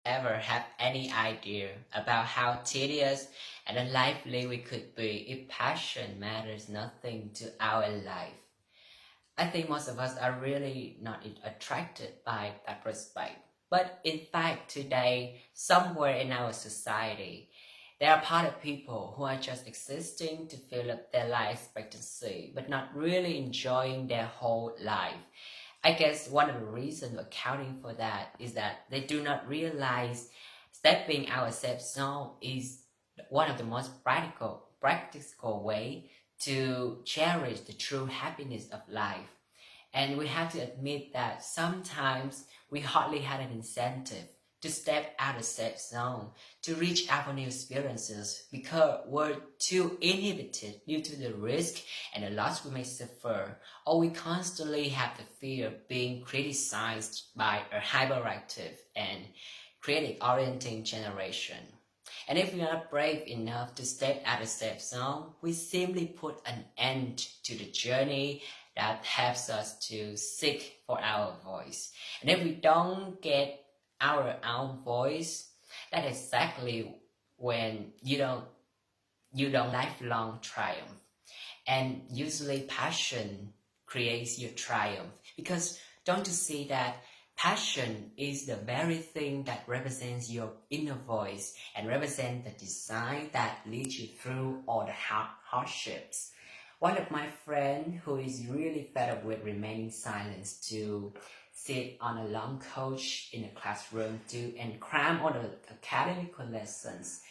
ever have any idea about how tedious and unlively we could be if passion matters nothing to our life. I think most of us are really not attracted by that prospect. But in fact, today, somewhere in our society, there are part of people who are just existing to fill up their life expectancy, but not really enjoying their whole life. I guess one of the reasons accounting for that is that they do not realize stepping out of safe zone is one of the most practical way to cherish the true happiness of life. And we have to admit that sometimes we hardly had an incentive to step out of safe zone, to reach out for new experiences because we're too inhibited due to the risk and the loss we may suffer, or we constantly have the fear of being criticized by a hyperactive and critic-oriented generation. And if we are not brave enough to step out of safe zone, we simply put an end to the journey that helps us to seek for our voice. And if we don't get our own voice, that's exactly when you don't lifelong triumph. And usually passion creates your triumph, because don't you see that passion is the very thing that represents your inner voice and represents the design that leads you through all the hardships. One of my friends who is really fed up with remaining silent to sit on a long couch in a classroom and cram all the academic lessons.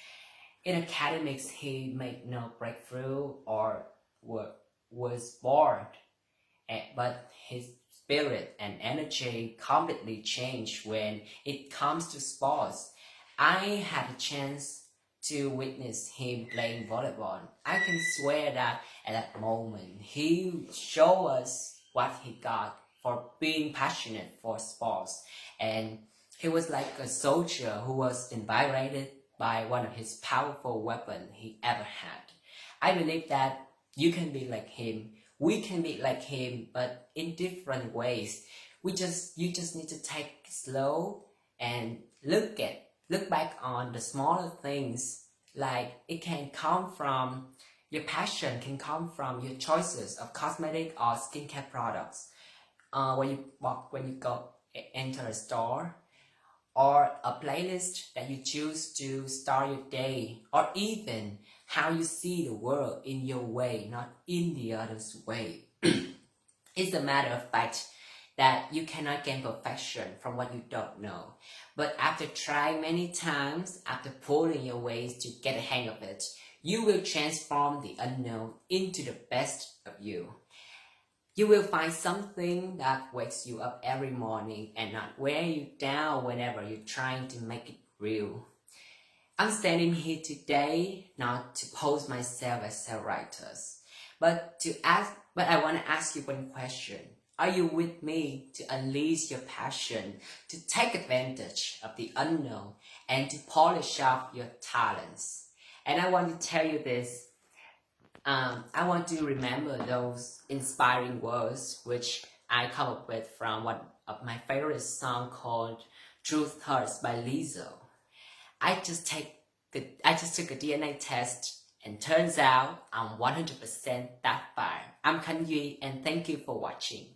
In academics, he made no breakthrough or was bored, but his spirit and energy completely changed when it comes to sports. I had a chance to witness him playing volleyball. I can swear that at that moment, he showed us what he got for being passionate for sports. And he was like a soldier who was invigorated by one of his powerful weapons he ever had. I believe that you can be like him. We can be like him, but in different ways. You just need to take it slow and look back on the smaller things. Like it can come from your passion, can come from your choices of cosmetic or skincare products. When you go enter a store, or a playlist that you choose to start your day, or even how you see the world in your way, not in the other's way. It's a matter of fact that you cannot gain perfection from what you don't know. But after trying many times, after pulling your ways to get a hang of it, you will transform the unknown into the best of you. You will find something that wakes you up every morning and not wear you down whenever you're trying to make it real. I'm standing here today not to pose myself as a writer, but I want to ask you one question. Are you with me to unleash your passion, to take advantage of the unknown, and to polish up your talents? And I want to tell you this. I want to remember those inspiring words which I come up with from one of my favorite songs called Truth Hurts by Lizzo. I just took a DNA test and turns out I'm 100% that fire. I'm Khánh Duy and thank you for watching.